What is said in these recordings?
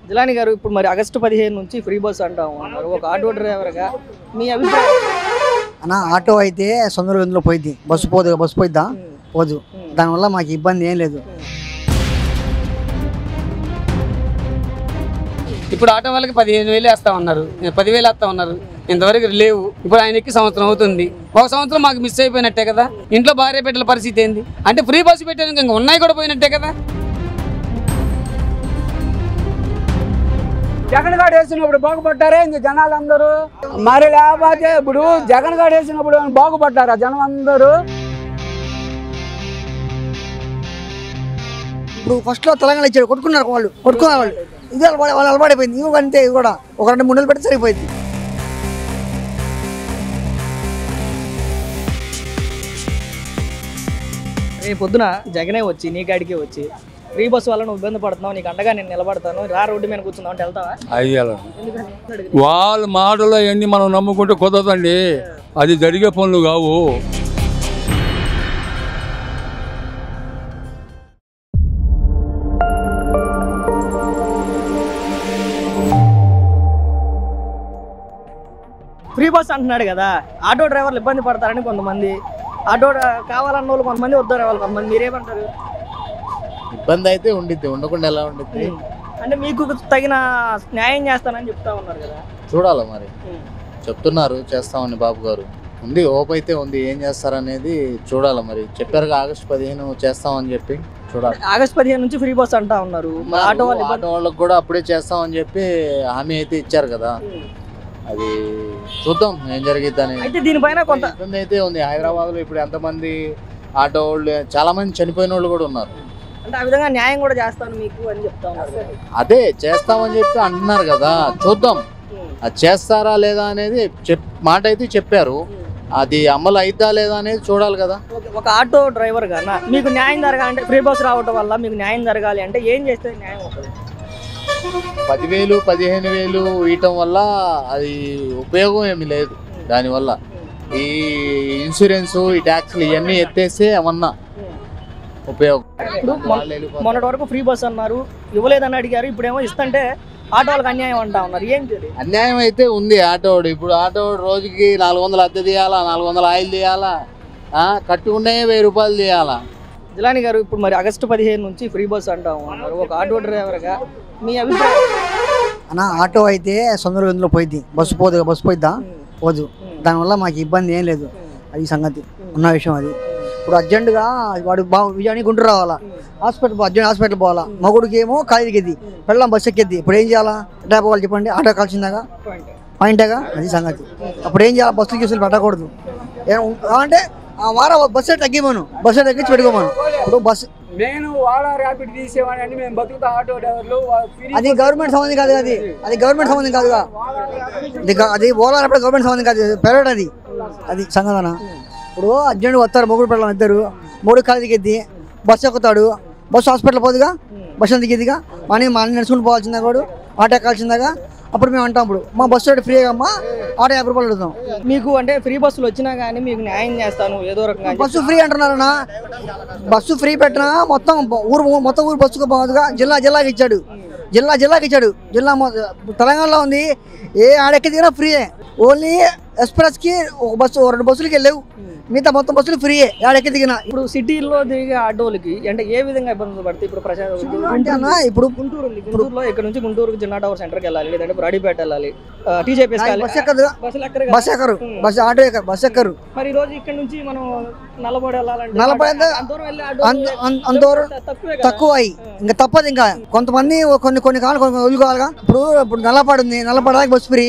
జిలాని గారు ఇప్పుడు మరి ఆగస్టు 15 నుంచి ఫ్రీ బస్ అంటాము అన్నారు. ఒక ఆటో డ్రైవర్గా మీ అభిప్రాయం? అన్న ఆటో అయితే సొంత ఇందులో పోయింది, బస్సు పోయిద్దా పోదు. దానివల్ల మాకు ఇబ్బంది ఏం లేదు. ఇప్పుడు ఆటో వాళ్ళకి 15,000 వేస్తా ఉన్నారు, 10,000 వేస్తా ఉన్నారు. ఇంతవరకు లేవు. ఇప్పుడు ఆయనకి సంవత్సరం అవుతుంది. ఒక సంవత్సరం మాకు మిస్ అయిపోయినట్టే కదా. ఇంట్లో భార్య బిడ్డల పరిస్థితి ఏంది అంటే ఫ్రీ బస్సు పెట్టాను, ఇంకా ఉన్నాయి కూడా పోయినట్టే కదా. జగన్ గారు వేసినప్పుడు బాగుపడ్డారే ఇంక జనాలు అందరూ, మరి లేకపోతే ఇప్పుడు జగన్ గారు వేసినప్పుడు బాగుపడ్డారా జనం అందరూ? ఇప్పుడు ఫస్ట్ లో తెలంగాణ ఇచ్చాడు, కొట్టుకున్నారు వాళ్ళు ఇది వాళ్ళు అలవాడైపోయింది. ఇవి అంతే, ఇది కూడా ఒక 2-3 నెలలు పెడితే సరిపోయింది. రేపు పొద్దున జగనే వచ్చి నీ కాడికే వచ్చి ఫ్రీ బస్సు వల్ల నువ్వు ఇబ్బంది పడుతున్నావు, నీకు అండగా నేను నిలబడతాను, రా రోడ్డు మీద కూర్చుందాం అంటే వెళ్తావా? అయ్యాలి వాళ్ళ మాటలు అవన్నీ మనం నమ్ముకుంటే కుదరదండి. అది జరిగే పనులు కావు. ఫ్రీ బస్ అంటున్నాడు కదా, ఆటో డ్రైవర్లు ఇబ్బంది పడతారని కొంతమంది, ఆటో కావాలన్న వాళ్ళు కొంతమంది వద్దారు వాళ్ళు కొంతమంది, మీరేమంటారు? ఇబ్బంది అయితే ఉండిద్ది, ఉండకుండా ఎలా ఉండిద్ది అంటే మీకు తగిన న్యాయం చేస్తానని చెప్తా ఉన్నారు కదా. చూడాలి మరి, చెప్తున్నారు చేస్తామని బాబు గారు. ఉంది ఓప్ అయితే ఉంది, ఏం చేస్తారనేది చూడాలి. మరి చెప్పారుగా ఆగస్టు 15 చేస్తామని చెప్పి, చూడాలి. ఆగస్టు 15 నుంచి ఫ్రీ బస్ అంటా ఉన్నారు. ఆటో వాళ్ళకి కూడా అప్పుడే చేస్తామని చెప్పి హామీ అయితే ఇచ్చారు కదా. అది చూద్దాం ఏం జరిగిద్ది అని. అయితే దీనిపైన కొంత ఇబ్బంది అయితే ఉంది. హైదరాబాద్ లో ఇప్పుడు ఎంతమంది ఆటో వాళ్ళు, చాలా మంది చనిపోయిన వాళ్ళు కూడా ఉన్నారు. అంటే ఆ విధంగా న్యాయం కూడా చేస్తాను మీకు అని చెప్తా ఉన్నారు. అదే చేస్తామని చెప్పి అంటున్నారు కదా, చూద్దాం అది చేస్తారా లేదా అనేది మాట అయితే చెప్పారు. అది అమలు అయిద్దా లేదా అనేది చూడాలి కదా. ఒక ఆటో డ్రైవర్ గా మీకు న్యాయం జరగాలంటే, ఫ్రీ బస్ రావటం వల్ల మీకు న్యాయం జరగాలి అంటే ఏం చేస్తే న్యాయం అవుతుంది? 10,000 15,000 ఇవ్వటం వల్ల అది ఉపయోగం ఏమి లేదు. దానివల్ల ఈ ఇన్సూరెన్స్, ఈ ట్యాక్స్లు ఇవన్నీ ఎత్తేస్తే ఏమన్నా ఉపయోగం. మొన్నటి వరకు ఫ్రీ బస్ అన్నారు, ఇవ్వలేదని అడిగారు, ఇప్పుడేమో ఇస్తుంటే ఆటో వాళ్ళకి అన్యాయం అంటా ఉన్నారు. ఏం తెలియదు. అన్యాయం అయితే ఉంది ఆటోడు. ఇప్పుడు ఆటోడు రోజుకి 400 అద్దె తీయాలా, 400 ఆయిల్ తీయాలా, కట్టుకునే 1000 రూపాయలు తీయాలా. జిలాని గారు ఇప్పుడు మరి ఆగస్టు 15 నుంచి ఫ్రీ బస్ అంటాము అన్నారు. ఒక ఆటో డ్రైవర్గా మీ అభిప్రాయం? అన్న ఆటో అయితే సొంత ఇందులో పోయింది, బస్సు పోయిద్దా పోదు. దానివల్ల మాకు ఇబ్బంది ఏం లేదు. అది సంగతి ఉన్న విషయం. అది ఇప్పుడు అర్జెంటుగా వాడు విజయానికి గుంటూరు రావాలా, హాస్పిటల్ పోవాలా, మగుడికి ఏమో కాలేజీకి ఎద్ది, పెళ్ళం బస్సు ఎక్కిద్ది. ఇప్పుడు ఏం చేయాలా? ఎట్లా పోవాలి చెప్పండి? ఆటో కాల్సిందాగా పాయింటేగా, అది సంగతి. అప్పుడు ఏం చేయాలి? బస్సులు గీసులు పెట్టకూడదు. అంటే ఆ వారం బస్సు తగ్గిపోను, బస్సు తగ్గించి పెట్టుకోమను. ఇప్పుడు బస్సు నేను వాడా ర్యాపిడ్ తీసేవాడిని, మేము బతుకుతా ఆటో డ్రైవర్లు. అది గవర్నమెంట్ సంబంధం కాదు, అది గవర్నమెంట్ సంబంధం కాదుగా. అది ఓలా గవర్నమెంట్ సంబంధం కాదు, ప్రైవేట్. అది సంగతన. ఇప్పుడు అర్జెంట్ వస్తారు మొగుడు పిల్లలు ఇద్దరు, మూడు కాలేజీకి ఎద్ది బస్సు ఎక్కుతాడు, బస్సు హాస్పిటల్ పోదుగా, బస్సు దిగిద్దిగా, మన నడుచుకుంటూ పోవాల్సిందా వాడు, ఆటో ఎక్కాల్సిందాగా. అప్పుడు మేము అంటాం ఇప్పుడు మా బస్సు రేటు ఫ్రీగా అమ్మా, ఆటో 50 రూపాయలు అడుగుతాం. మీకు అంటే ఫ్రీ బస్సులు వచ్చినా కానీ మీకు న్యాయం చేస్తాను ఏదో రకంగా. బస్సు ఫ్రీ అంటున్నారన్నా, బస్సు ఫ్రీ పెట్టినా మొత్తం ఊరు బస్సుకు పోదుగా. జిల్లాకి ఇచ్చాడు, జిల్లాకి ఇచ్చాడు. తెలంగాణలో ఉంది, ఏ ఆడెక్కి దిగినా ఫ్రీయే. ఓన్లీ ఎక్స్ప్రెస్కి ఒక బస్సు 2 బస్సులకి వెళ్ళలేవు, మిగతా మొత్తం బస్సులు ఫ్రీయే ఆడెక్కి దిగినా. ఇప్పుడు సిటీలో దిగే ఆటోలకి అంటే ఏ విధంగా ఇబ్బందులు పడతాయి? ఇప్పుడు గుంటూరులో ఇక్కడ నుంచి గుంటూరుకి జిన్నా టవర్ సెంటర్కి వెళ్ళాలి, లేదంటే బ్రాడీపేట వెళ్ళాలి, టీజేపీఎస్ బస్సు ఎక్కరు, ఆటో ఎక్కరు, బస్సు ఎక్కరు. మరి ఈ రోజు ఇక్కడ నుంచి మనం నల్లబడి వెళ్ళాలంటే అంతవరకు తక్కువ అయ్యి ఇంకా తప్పదు. ఇంకా కొంతమంది కొన్ని కాలం వదులుకోవాలిగా. ఇప్పుడు నల్లపాడు ఉంది, నల్లపాడకి బస్సు ఫ్రీ,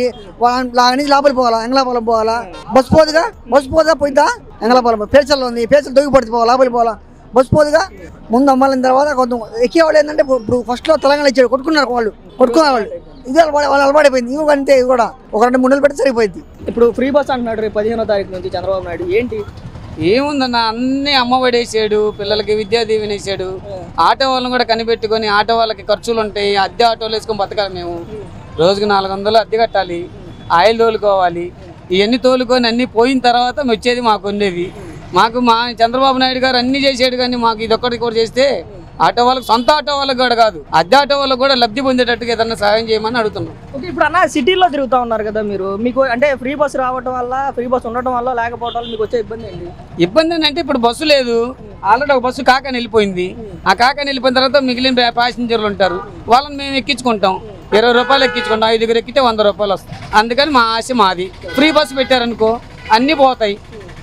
నుంచి లోపలికి పోవాలా, ఎంగళాపాలెం పోవాలా, బస్సు పోదుగా పోయిద్దా. ఎంగళాపాలెం పేర్చల్లో ఉంది, పేర్చలు దొరికి పడితే పోవాలా, లోపలికి పోవాలా, బస్సు పోదుగా. ముందు అమ్మాలిన తర్వాత కొంత ఎక్కేవాళ్ళు ఏంటంటే ఇప్పుడు ఫస్ట్ లో తెలంగాణ ఇచ్చాడు, కొట్టుకున్నారు వాళ్ళు ఇది వాళ్ళు అలవాడైపోయింది. ఇవి అంతే, ఇది కూడా ఒక 2-3 నెలలు పెడితే సరిపోయింది. ఇప్పుడు ఫ్రీ బస్ అంటున్నాడు రేపు 15వ తారీఖు నుంచి చంద్రబాబు నాయుడు. ఏంటి ఏముందన్న, అన్ని అమ్మఒడి వేసాడు, పిల్లలకి విద్యా దీవెన వేసాడు. ఆటో వాళ్ళని కూడా కనిపెట్టుకొని, ఆటో వాళ్ళకి ఖర్చులు ఉంటాయి, అద్దె ఆటోలు వేసుకొని బతకాలి. మేము రోజుకి 400 అద్దె కట్టాలి, ఆయిల్ తోలుకోవాలి. ఇవన్నీ తోలుకొని అన్నీ పోయిన తర్వాత వచ్చేది మాకు ఉండేది. మా చంద్రబాబు నాయుడు గారు అన్నీ చేసాడు, కానీ మాకు ఇదొక్కటి కూడా చేస్తే ఆటో వాళ్ళకి, సొంత ఆటో వాళ్ళకి కూడా కాదు, అద్దె ఆటో వాళ్ళకి కూడా లబ్ధి పొందేటట్టుగా ఏదన్నా సహాయం చేయమని అడుగుతున్నాం. ఓకే, ఇప్పుడు అన్న సిటీలో తిరుగుతూ ఉన్నారు కదా మీరు, మీకు అంటే ఫ్రీ బస్ రావడం వల్ల, ఫ్రీ బస్ ఉండటం వల్ల లేకపోవడం వల్ల మీకు వచ్చే ఇబ్బంది ఏంటి? ఇబ్బంది అంటే ఇప్పుడు బస్సు లేదు, ఆల్రెడీ ఒక బస్సు కాకాని వెళ్ళిపోయింది. ఆ కాకాని వెళ్ళిపోయిన తర్వాత మిగిలిన ప్యాసింజర్లు ఉంటారు, వాళ్ళని మేము ఎక్కించుకుంటాం. 20 రూపాయలు ఎక్కించుకుంటాం, 5 ఎక్కితే 100 రూపాయలు వస్తాయి. అందుకని మా ఆశ మాది. ఫ్రీ బస్సు పెట్టారనుకో అన్నీ పోతాయి,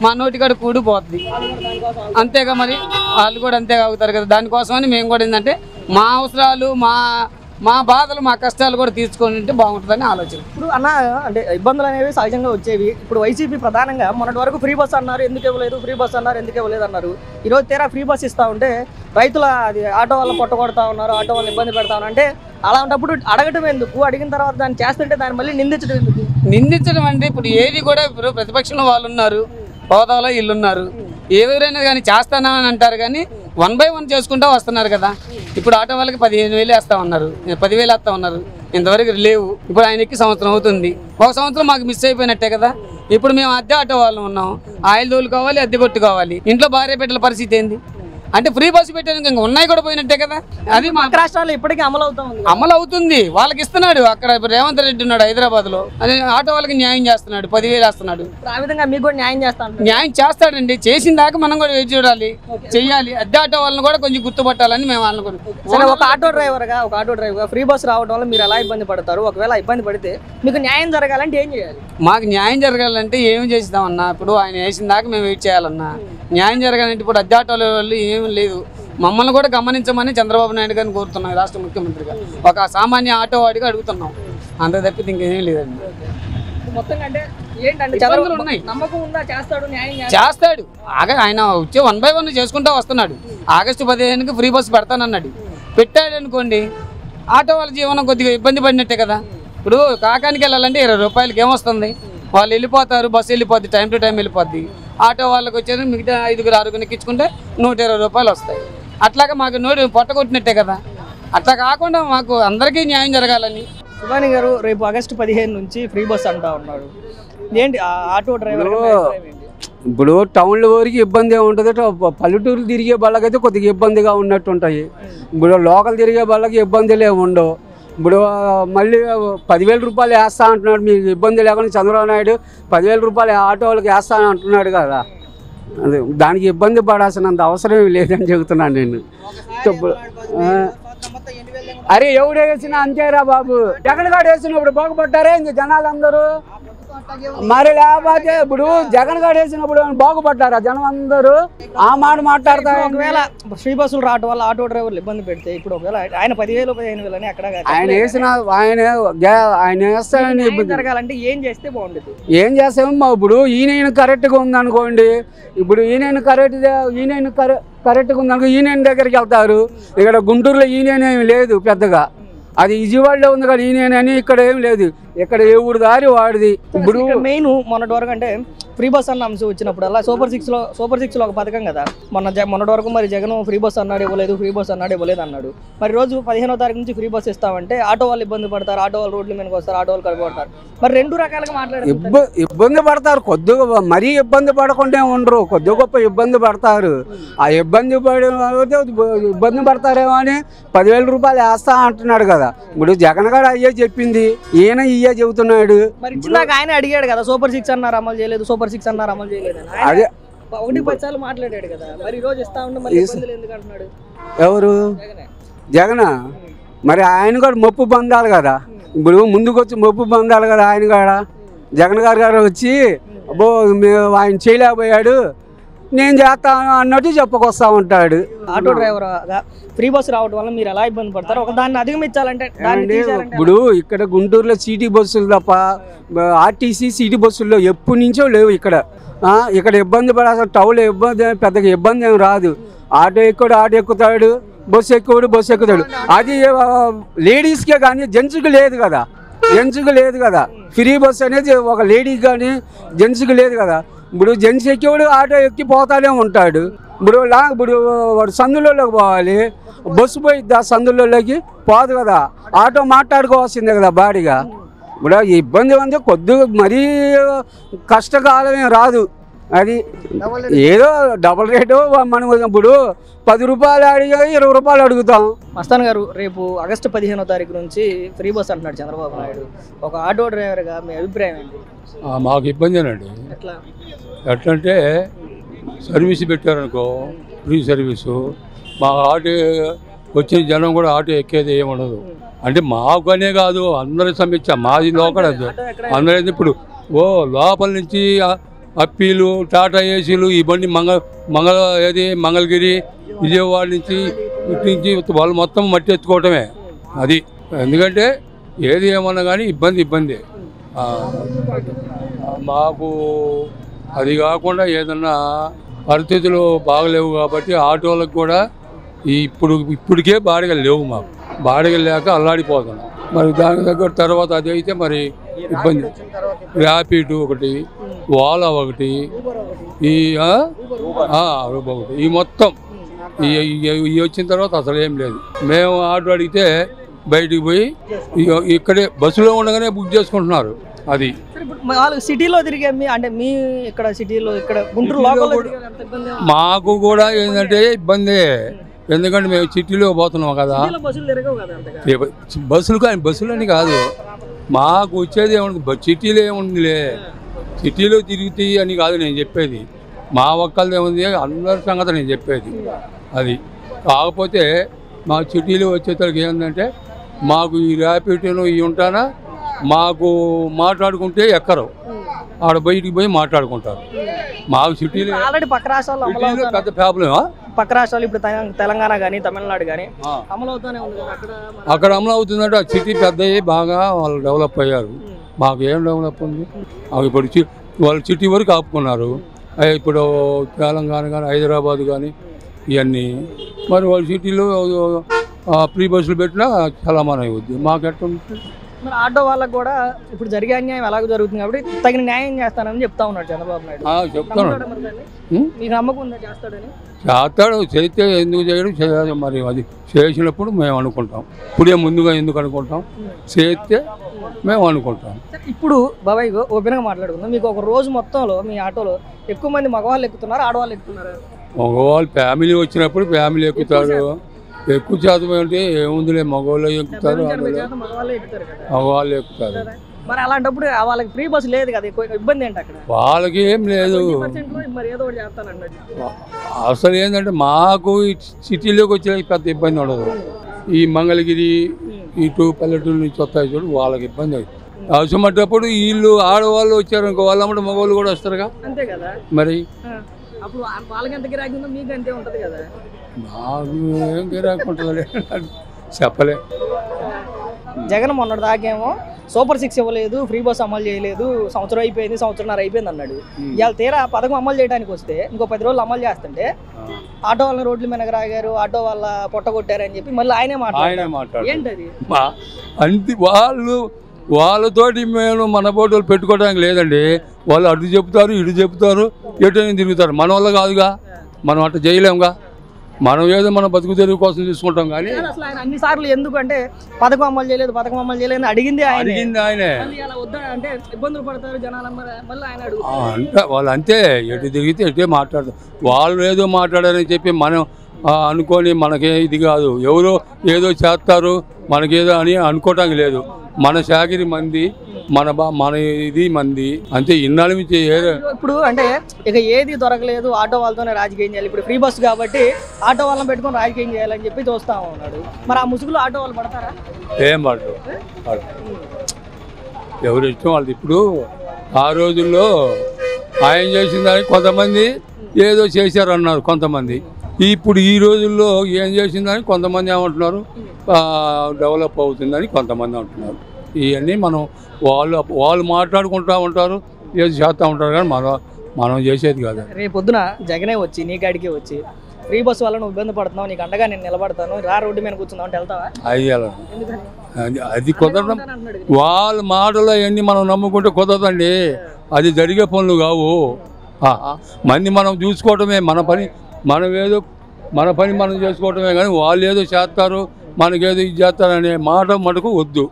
మా నోటికాడ కూడి పోతుంది. అంతేగా మరి వాళ్ళు కూడా అంతే అవుతారు కదా. దానికోసమని మేము కూడా ఏంటంటే మా అవసరాలు, మా బాధలు, మా కష్టాలు కూడా తీర్చుకుంటే బాగుంటుందని ఆలోచన. ఇప్పుడు అన్న అంటే ఇబ్బందులు అనేవి సహజంగా వచ్చేవి. ఇప్పుడు వైసీపీ ప్రధానంగా మొన్నటి వరకు ఫ్రీ బస్ అన్నారు, ఎందుకు ఇవ్వలేదు, ఫ్రీ బస్ అన్నారు, ఎందుకు ఇవ్వలేదు అన్నారు. ఈరోజు తీరా ఫ్రీ బస్ ఇస్తా ఉంటే రైతుల అది ఆటో వాళ్ళని కొట్టగొడతా ఉన్నారు, ఆటో వాళ్ళని ఇబ్బంది పెడతా ఉన్నారు. అంటే అలాంటప్పుడు అడగటం ఎందుకు, అడిగిన తర్వాత దాన్ని చేస్తుంటే దాన్ని మళ్ళీ నిందించడం ఎందుకు? నిందించడం అంటే ఇప్పుడు ఏది కూడా ఇప్పుడు ప్రతిపక్షంలో వాళ్ళు ఉన్నారు, హోదాలో వీళ్ళు ఉన్నారు, ఎవరైనా కానీ చేస్తానని అంటారు కానీ 1 by 1 చేసుకుంటూ వస్తున్నారు కదా. ఇప్పుడు ఆటో వాళ్ళకి 15,000 వేస్తా ఉన్నారు, 10,000 వేస్తా ఉన్నారు, ఇంతవరకు లేవు. ఇప్పుడు ఆయనకి సంవత్సరం అవుతుంది, ఒక సంవత్సరం మాకు మిస్ అయిపోయినట్టే కదా. ఇప్పుడు మేము అద్దె ఆటో వాళ్ళు ఉన్నాం, ఆయిల్ దోలు కావాలి, అద్దె కొట్టు కావాలి, ఇంట్లో భార్య బిడ్డల పరిస్థితి ఏంది? అంటే ఫ్రీ బస్సు పెట్టాను ఇంకా ఉన్నాయి కూడా పోయినట్టే కదా. అది మా రాష్ట్రాల్లో ఇప్పటికీ అమలు అవుతుంది, అమలు అవుతుంది. వాళ్ళకి ఇస్తున్నాడు, అక్కడ రేవంత్ రెడ్డి ఉన్నాడు హైదరాబాద్ లో, అది ఆటో వాళ్ళకి న్యాయం చేస్తున్నాడు, 10,000 వేస్తున్నాడు. ఆ విధంగా మీకు కూడా న్యాయం చేస్తాను. న్యాయం చేస్తాడండి, చేసిన దాకా మనం కూడా వేచి చూడాలి, చెయ్యాలి. అద్దె ఆటో వాళ్ళని కూడా కొంచెం గుర్తుపట్టాలని మేము సరే, ఒక ఆటో డ్రైవర్గా ఫ్రీ బస్ రావడం వల్ల మీరు ఎలా ఇబ్బంది పడతారు? ఒకవేళ ఇబ్బంది పడితే మీకు న్యాయం జరగాలంటే ఏం చేయాలి? మాకు న్యాయం జరగాలంటే ఏం చేస్తామన్నా, ఇప్పుడు ఆయన వేసిన దాకా మేము వెయిట్ చేయాలన్నా. న్యాయం జరగాలంటే ఇప్పుడు అద్దె ఆటోల వాళ్ళు ఏమీ లేదు, మమ్మల్ని కూడా గమనించమని చంద్రబాబు నాయుడు గారిని కోరుతున్నాం, రాష్ట్ర ముఖ్యమంత్రిగా. ఒక సామాన్య ఆటో వాడిగా అడుగుతున్నాం, అంత తప్పితే ఇంకేం లేదండి. మొత్తంగా అంటే ఏంటంటే చంద్రబాబు ఉన్నాయి, నమ్మకం ఉందా చేస్తాడు, న్యాయం చేస్తాడు. ఆయన వచ్చే 1 by 1 చేసుకుంటూ వస్తున్నాడు. ఆగస్టు 15కి ఫ్రీ బస్సు పెడతానన్నాడు, పెట్టాడు అనుకోండి, ఆటో వాళ్ళ జీవనం కొద్దిగా ఇబ్బంది పడినట్టే కదా. ఇప్పుడు కాకానికి వెళ్ళాలంటే 20 రూపాయలకి ఏమొస్తుంది, వాళ్ళు వెళ్ళిపోతారు, బస్సు వెళ్ళిపోద్ది, టైం టు టైం వెళ్ళిపోద్ది. ఆటో వాళ్ళకి వచ్చేది మిగతా 5-6 ఎక్కించుకుంటే 120 రూపాయలు వస్తాయి. అట్లాగా మాకు నోటి పొట్టగొట్టినట్టే కదా. అట్లా కాకుండా మాకు అందరికీ న్యాయం జరగాలని. సుభాని గారు, రేపు ఆగస్టు 15 నుంచి ఫ్రీ బస్ అంటా ఉన్నాడు, ఏంటి ఆటో డ్రైవర్? ఇప్పుడు టౌన్ల వరకు ఇబ్బంది ఏముంటుంది, పల్లెటూరు తిరిగే వాళ్ళకైతే కొద్దిగా ఇబ్బందిగా ఉన్నట్టు ఉంటాయి. ఇప్పుడు లోకల్ తిరిగే వాళ్ళకి ఇబ్బందులు ఏమి ఉండవు. ఇప్పుడు మళ్ళీ 10,000 రూపాయలు వేస్తా అంటున్నాడు, మీకు ఇబ్బంది లేకుండా చంద్రబాబు నాయుడు 10,000 రూపాయలు ఆటో వాళ్ళకి వేస్తాను అంటున్నాడు కదా. అది దానికి ఇబ్బంది పడాల్సినంత అవసరం లేదని చెబుతున్నాను నేను. అరే ఎవడు వేసినా అంతేరా బాబు, జగన్ గారు వేసినప్పుడు బాగుపడ్డారే ఇంక జనాలందరూ. మరి లేకపోతే ఇప్పుడు జగన్ గారు వేసినప్పుడు బాగుపడ్డారా జనం అందరూ? ఆ మాట మాట్లాడతా. ఒకవేళ ఫ్రీ బస్సులు రావడం వల్ల ఆటో డ్రైవర్లు ఇబ్బంది పెడితే, ఇప్పుడు ఒకవేళ ఆయన 10,000 15,000 అని అక్కడ ఆయన వేసిన ఆయన వేస్తాడని జరగాలంటే ఏం చేస్తే బాగుంటుంది? ఏం చేస్తామో ఇప్పుడు ఈయన కరెక్ట్గా ఉందనుకోండి, ఇప్పుడు ఈయన కరెక్ట్గా ఉందనుకో, ఈయన దగ్గరికి వెళ్తారు. ఇక్కడ గుంటూరులో ఈయన లేదు పెద్దగా, అది విజయవాడలో ఉంది కదా ఈయన అని. ఇక్కడ ఏం లేదు, ఇక్కడ ఏ ఊరు దారి వాడిది. ఇప్పుడు మెయిన్ మొన్నటి వరకు అంటే ఫ్రీ బస్ అన్న అంశం వచ్చినప్పుడు అలా సూపర్ సిక్స్ లో ఒక పథకం కదా. మొన్నటి వరకు మరి జగన్ ఫ్రీ బస్ అన్నాడు ఇవ్వలేదు, ఫ్రీ బస్ అన్నాడు ఇవ్వలేదు అన్నాడు. మరి రోజు 15వ తారీఖు నుంచి ఫ్రీ బస్ ఇస్తామంటే ఆటో వాళ్ళు ఇబ్బంది పడతారు, ఆటో వాళ్ళు రోడ్ల మీదకి వస్తారు, ఆటో వాళ్ళు కలుపుకుంటారు. మరి 2 రకాలుగా మాట్లాడారు. ఇబ్బంది పడతారు, కొద్దిగా మరీ ఇబ్బంది పడకుండా ఉండరు, కొద్ది గొప్ప ఇబ్బంది పడతారు. ఆ ఇబ్బంది పడతారేమో అని 10,000 రూపాయలు వేస్తా అంటున్నాడు కదా. ఇప్పుడు జగన్ గారు అయ్యే చెప్పింది, ఈయన ఇయ్యే చెబుతున్నాడు. మరి ఇచ్చినాక ఆయన అడిగాడు కదా, సూపర్ 6 అన్నారు అమలు చేయలేదు, సూపర్ 6 అన్నారు అమలు చేయలేదు, అదే 1-10 సార్లు మాట్లాడాడు కదా. మరి ఈ రోజు ఇస్తా ఉంటే మళ్ళీ ఇబ్బందులు ఎందుకు అంటున్నాడు? ఎవరు? జగన్. మరి ఆయన కూడా మొప్పు పొందాలి కదా, ఇప్పుడు ముందుకు వచ్చి మొప్పు పొందాలి కదా ఆయన కూడా. జగన్ గారు వచ్చి అబ్బో ఆయన చేయలేకపోయాడు, నేను చేస్తాను అన్నట్టు చెప్పుకొస్తా ఉంటాడు. ఆటో డ్రైవర్ ఫ్రీ బస్ రావడం వల్ల మీరు ఎలా ఇబ్బంది పడతారు? ఒక దాన్ని అధిగమించాలంటే ఇప్పుడు ఇక్కడ గుంటూరులో సిటీ బస్సులు తప్ప ఆర్టీసీ సిటీ బస్సుల్లో ఎప్పటి నుంచో లేవు ఇక్కడ. ఇక్కడ ఇబ్బంది పడాల్సిన టౌన్లో పెద్దగా ఇబ్బంది ఏమి రాదు. ఆటో ఎక్కుతాడు, బస్సు ఎక్కుతాడు. అది లేడీస్కే కానీ జెంట్స్కి లేదు కదా. ఫ్రీ బస్ అనేది ఒక లేడీకి కానీ జెంట్స్కి లేదు కదా. ఇప్పుడు జెంట్స్ ఎక్కేవాడు ఆటో ఎక్కి పోతానే ఉంటాడు. ఇప్పుడు వాడు సందులోకి పోవాలి, బస్సు పోయిద్దా సందులోకి పోదు కదా, ఆటో మాట్లాడుకోవాల్సిందే కదా బాడీగా. ఇప్పుడు ఇబ్బంది అంటే కొద్దిగా మరీ కష్టకాలమే రాదు. అది ఏదో డబుల్ రేటు మనం ఇప్పుడు 10 రూపాయలు అడిగా 20 రూపాయలు అడుగుతాం. మస్తాన్ గారు, రేపు ఆగస్టు 15వ తారీఖు నుంచి ఫ్రీ బస్ అంటున్నాడు చంద్రబాబు నాయుడు. ఒక ఆటో డ్రైవర్గా మీ అభిప్రాయం ఏంటి? మాకు ఇబ్బందేనండి. ఎట్లా ఎట్లంటే సర్వీస్ పెట్టారనుకో, ఫ్రీ సర్వీసు, మా ఆటో వచ్చిన జనం కూడా ఆటో ఎక్కేది ఏముండదు. అంటే మాకనే కాదు, అందరి సమస్య మాది లోకల్. అందరైతే ఇప్పుడు లోపల నుంచి అప్పీలు, టాటా ఏసీలు, ఈ బండి మంగళగిరి, విజయవాడ నుంచి ఇటు నుంచి వాళ్ళు మొత్తం మట్టి ఎత్తుకోవటమే అది. ఎందుకంటే ఏది ఏమన్నా కానీ ఇబ్బంది మాకు. అది కాకుండా ఏదన్నా పరిస్థితులు బాగలేవు కాబట్టి ఆటోలకు కూడా ఇప్పటికే బాడిగలు లేవు. మాకు బాడిగలు లేక అల్లాడిపోతున్నాం. మరి దాని దగ్గర తర్వాత అది అయితే మరి ఇబ్బంది. ర్యాపిడ్ ఒకటి, ఓలా ఒకటి, ఈ ఒకటి, ఈ మొత్తం ఈ వచ్చిన తర్వాత అసలు ఏం లేదు. మేము ఆటో అడిగితే బయటికి పోయి ఇక్కడే బస్సులో ఉండగానే బుక్ చేసుకుంటున్నారు. అది వాళ్ళు సిటీలో తిరిగే అంటే మీ ఇక్కడ సిటీలో ఇక్కడ గుంటూరు మాకు కూడా ఏంటంటే ఇబ్బంది. ఎందుకంటే మేము సిటీలో పోతున్నాం కదా, బస్సులు కానీ బస్సులు అని కాదు, మాకు వచ్చేది ఏముంది సిటీలో ఏముందిలే, సిటీలో తిరుగుతాయి అని కాదు నేను చెప్పేది. మా ఒక్కళ్ళది ఏముంది, అందరి సంగతి నేను చెప్పేది అది. కాకపోతే మా సిటీలో వచ్చేసరికి ఏంటంటే మాకు ఈ ర్యాపిడ్లు ఇవి ఉంటానా, మాకు మాట్లాడుకుంటే ఎక్కరు, ఆడ బయటికి పోయి మాట్లాడుకుంటారు. మాకు సిటీలో ఆల్రెడీ పక్క రాష్ట్రాల్లో పెద్ద ప్రాబ్లమా, పక్క రాష్ట్రాలు ఇప్పుడు తెలంగాణ కానీ తమిళనాడు కానీ అమలవుతూనే ఉంది. అక్కడ అమలు అవుతుందంటే ఆ సిటీ పెద్దవి బాగా వాళ్ళు డెవలప్ అయ్యారు. మాకు ఏం డెవలప్ ఉంది? ఇప్పుడు వాళ్ళు సిటీ వరకు ఆపుకున్నారు. ఇప్పుడు తెలంగాణ కానీ హైదరాబాద్ కానీ ఇవన్నీ మరి వాళ్ళు సిటీలో ఫ్రీ బస్సులు పెట్టినా చాలా మన అవుద్ది. మాకు ఎట్లా ఉంటుంది? మరి ఆటో వాళ్ళకు కూడా ఇప్పుడు జరిగే అన్యాయం ఎలాగో జరుగుతుంది కాబట్టి తగిన న్యాయం చేస్తానని చెప్తా ఉన్నాడు చంద్రబాబు నాయుడు. చెప్తాను. మీకు నమ్మకం ఉందా చేస్తాడని? చేస్తాడు. చేస్తే ఎందుకు చేయడం చేయాలి మరి. అది చేసినప్పుడు మేము అనుకుంటాం. ఇప్పుడే ముందుగా ఎందుకు అనుకుంటాం? చేస్తే మేము అనుకుంటాం. ఇప్పుడు బాబాయ్ ఓపెన్గా మాట్లాడుకుందాం. మీకు ఒక రోజు మొత్తంలో మీ ఆటోలో ఎక్కువ మంది మగవాళ్ళు ఎక్కుతున్నారు, ఆడవాళ్ళు ఎక్కుతున్నారు? మగవాళ్ళు ఫ్యామిలీ వచ్చినప్పుడు ఫ్యామిలీ ఎక్కుతారు. ఎక్కువ శాతం అంటే ఏముందిలే, మగవాళ్ళు ఎక్కుతారు, మగవాళ్ళు ఎక్కుతారు. మరి అలాంటప్పుడు వాళ్ళకి ఫ్రీ బస్ లేదు కదా, ఇబ్బంది ఏంటి అక్కడ? వాళ్ళకి ఏం లేదు. అసలు ఏంటంటే మాకు సిటీలోకి వచ్చే పెద్ద ఇబ్బంది ఉండదు. ఈ మంగళగిరి ఇటు పల్లెటూరు నుంచి వస్తాయి చూడు, వాళ్ళకి ఇబ్బంది అవుతుంది. అవసరమేటప్పుడు వీళ్ళు ఆడవాళ్ళు వచ్చారు అనుకో, వాళ్ళమ్మట మగవాళ్ళు కూడా వస్తారుగా. అంతే కదా మరి. అప్పుడు వాళ్ళకి ఎంత గిరాకీ ఉందో మీకు అంతే ఉంటుంది కదా. నాకు ఏం గిరాకీ ఉంటుంది చెప్పలే. జగన్ మొన్నటి దాకేమో సూపర్ 6 ఇవ్వలేదు, ఫ్రీ బస్ అమలు చేయలేదు, సంవత్సరం అయిపోయింది, సంవత్సరంన్నర అయిపోయింది అన్నాడు. ఇవాళ తీరా పథకం అమలు చేయడానికి వస్తే ఇంకో 10 రోజులు అమలు చేస్తుంటే ఆటో వాళ్ళని రోడ్ల మీద రాగారు, ఆటో వాళ్ళ పొట్టగొట్టారని చెప్పి మళ్ళీ ఆయనే మాట్లాడారు. ఏంటది? అంతే. వాళ్ళతోటి మేము మన ఫోటోలు పెట్టుకోవడానికి లేదండి. వాళ్ళు అటు చెప్తారు, ఇటు చెప్తారు, ఎటైనా తిరుగుతారు. మన వల్ల కాదుగా, మనం అట్లా చేయలేముగా. మనం ఏదో మన బతుకు తెరువు కోసం చూసుకుంటాం. కానీ అన్ని సార్లు ఎందుకంటే పథకం అమలు చేయలేదు అడిగింది ఆయనే. అంటే ఇబ్బందులు పడతారు జనాలు, మళ్ళీ ఆయన అంటే వాళ్ళు అంతే, ఎటు తిరిగితే ఎటే మాట్లాడతారు. వాళ్ళు ఏదో మాట్లాడారని చెప్పి మనం అనుకొని మనకే ఇది కాదు. ఎవరో ఏదో చేస్తారు మనకేదో అని అనుకోవటానికి లేదు. మన చాకిరి మంది, మన ఇది మంది అంతే. ఇన్నాళ్ళ నుంచి ఇప్పుడు అంటే ఇక ఏది దొరకలేదు, ఆటో వాళ్ళతోనే రాజకీయం చేయాలి. ఇప్పుడు ఫ్రీ బస్ కాబట్టి ఆటో వాళ్ళని పెట్టుకొని రాజకీయం చేయాలని చెప్పి చూస్తా ఉన్నాడు. మరి ఆ ముసుగులో ఆటో వాళ్ళు పడతారా? ఏం పడరు. ఎవరు ఇష్టం వాళ్ళది. ఇప్పుడు ఆ రోజుల్లో ఆయన చేసిన దానికి కొంతమంది ఏదో చేశారు అన్నారు కొంతమంది. ఇప్పుడు ఈ రోజుల్లో ఏం చేసిందని కొంతమంది ఏమంటున్నారు, డెవలప్ అవుతుందని కొంతమంది అంటున్నారు. ఇవన్నీ వాళ్ళు మాట్లాడుకుంటూ ఉంటారు, ఏది చేస్తూ ఉంటారు. కానీ మనం చేసేది కాదు. రేపు పొద్దున జగనే వచ్చి నీ కాడికి వచ్చి ఫ్రీ బస్సు వల్ల నువ్వు ఇబ్బంది పడుతున్నావు, నీకు అండగా నేను నిలబడతాను, రా రోడ్డు మీద కూర్చున్నావు అంటే వెళ్తావా? అది కుదరడం. వాళ్ళ మాటలు అవన్నీ మనం నమ్ముకుంటే కుదరదండి. అది జరిగే పనులు కావు. మంది మనం చూసుకోవటమే మన పని. మన పని మనం చేసుకోవటమే. కానీ వాళ్ళు ఏదో చేస్తారు, మనకేదో ఇది చేస్తారనే మాట మటుకు వద్దు.